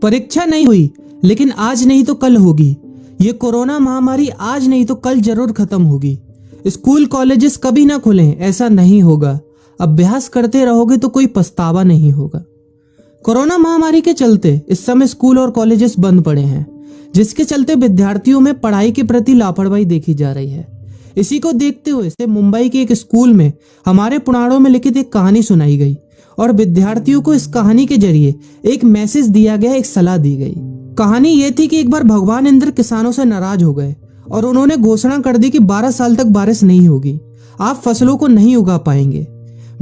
परीक्षा नहीं हुई, लेकिन आज नहीं तो कल होगी। ये कोरोना महामारी आज नहीं तो कल जरूर खत्म होगी। स्कूल कॉलेजेस कभी ना खुलें, ऐसा नहीं होगा। अभ्यास करते रहोगे तो कोई पछतावा नहीं होगा। कोरोना महामारी के चलते इस समय स्कूल और कॉलेजेस बंद पड़े हैं, जिसके चलते विद्यार्थियों में पढ़ाई के प्रति लापरवाही देखी जा रही है। इसी को देखते हुए से मुंबई के एक स्कूल में हमारे पुराणों में लिखित एक कहानी सुनाई गई और विद्यार्थियों को इस कहानी के जरिए एक मैसेज दिया गया, एक सलाह दी गई। कहानी ये थी कि एक बार भगवान इंद्र किसानों से नाराज हो गए और उन्होंने घोषणा कर दी कि 12 साल तक बारिश नहीं होगी, आप फसलों को नहीं उगा पाएंगे।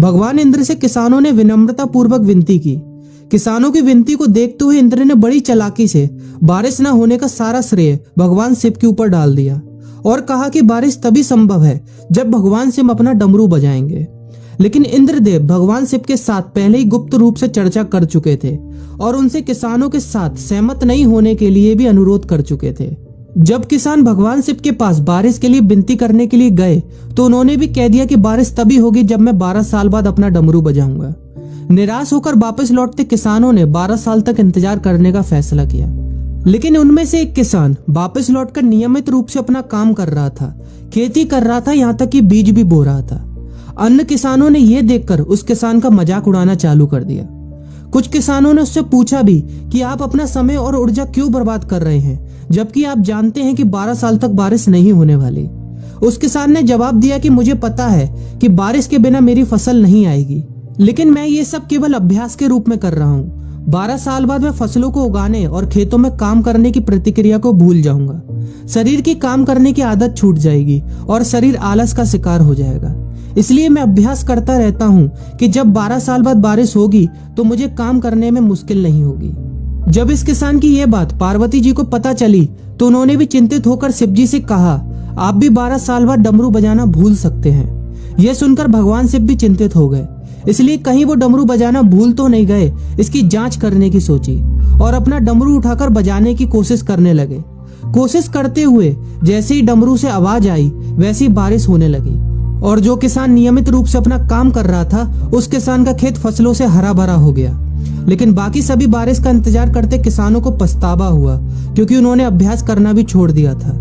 भगवान इंद्र से किसानों ने विनम्रता पूर्वक विनती की। किसानों की विनती को देखते हुए इंद्र ने बड़ी चालाकी से बारिश न होने का सारा श्रेय भगवान शिव के ऊपर डाल दिया और कहा कि बारिश तभी संभव है जब भगवान शिव अपना डमरू बजाएंगे। लेकिन इंद्रदेव भगवान शिव के साथ पहले ही गुप्त रूप से चर्चा कर चुके थे और उनसे किसानों के साथ सहमत नहीं होने के लिए भी अनुरोध कर चुके थे। जब किसान भगवान शिव के पास बारिश के लिए विनती करने के लिए गए तो उन्होंने भी कह दिया कि बारिश तभी होगी जब मैं 12 साल बाद अपना डमरू बजाऊंगा। निराश होकर वापस लौटते किसानों ने 12 साल तक इंतजार करने का फैसला किया। लेकिन उनमें से एक किसान वापस लौटकर नियमित रूप से अपना काम कर रहा था, खेती कर रहा था, यहाँ तक कि बीज भी बो रहा था। अन्य किसानों ने यह देखकर उस किसान का मजाक उड़ाना चालू कर दिया। कुछ किसानों ने उससे पूछा भी कि आप अपना समय और ऊर्जा क्यों बर्बाद कर रहे हैं, जबकि आप जानते हैं कि 12 साल तक बारिश नहीं होने वाली। उस किसान ने जवाब दिया कि मुझे पता है कि बारिश के बिना मेरी फसल नहीं आएगी, लेकिन मैं ये सब केवल अभ्यास के रूप में कर रहा हूँ। 12 साल बाद मैं फसलों को उगाने और खेतों में काम करने की प्रतिक्रिया को भूल जाऊंगा। शरीर की काम करने की आदत छूट जाएगी और शरीर आलस का शिकार हो जाएगा। इसलिए मैं अभ्यास करता रहता हूँ कि जब 12 साल बाद बारिश होगी तो मुझे काम करने में मुश्किल नहीं होगी। जब इस किसान की ये बात पार्वती जी को पता चली तो उन्होंने भी चिंतित होकर शिव जी से कहा, आप भी 12 साल बाद डमरू बजाना भूल सकते हैं। यह सुनकर भगवान शिव भी चिंतित हो गए, इसलिए कहीं वो डमरू बजाना भूल तो नहीं गए, इसकी जांच करने की सोची और अपना डमरू उठाकर बजाने की कोशिश करने लगे। कोशिश करते हुए जैसे ही डमरू से आवाज आई वैसी बारिश होने लगी और जो किसान नियमित रूप से अपना काम कर रहा था उस किसान का खेत फसलों से हरा भरा हो गया। लेकिन बाकी सभी बारिश का इंतजार करते किसानों को पछतावा हुआ, क्योंकि उन्होंने अभ्यास करना भी छोड़ दिया था।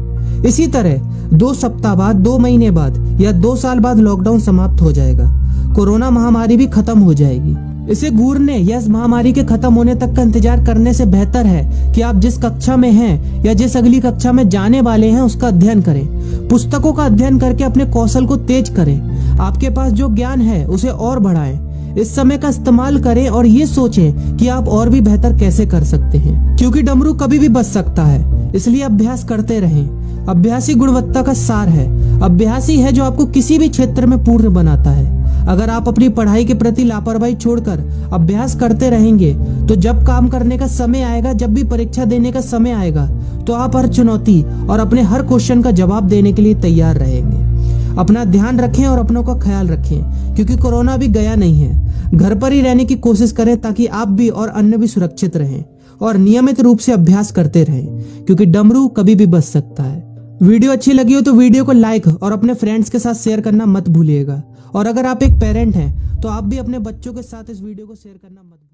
इसी तरह 2 सप्ताह बाद, 2 महीने बाद या 2 साल बाद लॉकडाउन समाप्त हो जाएगा। कोरोना महामारी भी खत्म हो जाएगी। इसे घूरने या इस महामारी के खत्म होने तक का इंतजार करने से बेहतर है कि आप जिस कक्षा में हैं या जिस अगली कक्षा में जाने वाले हैं उसका अध्ययन करें। पुस्तकों का अध्ययन करके अपने कौशल को तेज करें। आपके पास जो ज्ञान है उसे और बढ़ाएं। इस समय का इस्तेमाल करें और ये सोचें कि आप और भी बेहतर कैसे कर सकते हैं, क्योंकि डमरू कभी भी बच सकता है। इसलिए अभ्यास करते रहें। अभ्यास ही गुणवत्ता का सार है। अभ्यास ही है जो आपको किसी भी क्षेत्र में पूर्ण बनाता है। अगर आप अपनी पढ़ाई के प्रति लापरवाही छोड़कर अभ्यास करते रहेंगे तो जब काम करने का समय आएगा, जब भी परीक्षा देने का समय आएगा, तो आप हर चुनौती और अपने हर क्वेश्चन का जवाब देने के लिए तैयार रहेंगे। अपना ध्यान रखें और अपनों का ख्याल रखें, क्योंकि कोरोना भी गया नहीं है। घर पर ही रहने की कोशिश करें ताकि आप भी और अन्य भी सुरक्षित रहें और नियमित रूप से अभ्यास करते रहें, क्योंकि डमरू कभी भी बच सकता है। वीडियो अच्छी लगी हो तो वीडियो को लाइक और अपने फ्रेंड्स के साथ शेयर करना मत भूलिएगा। और अगर आप एक पेरेंट हैं तो आप भी अपने बच्चों के साथ इस वीडियो को शेयर करना मत भूलिएगा।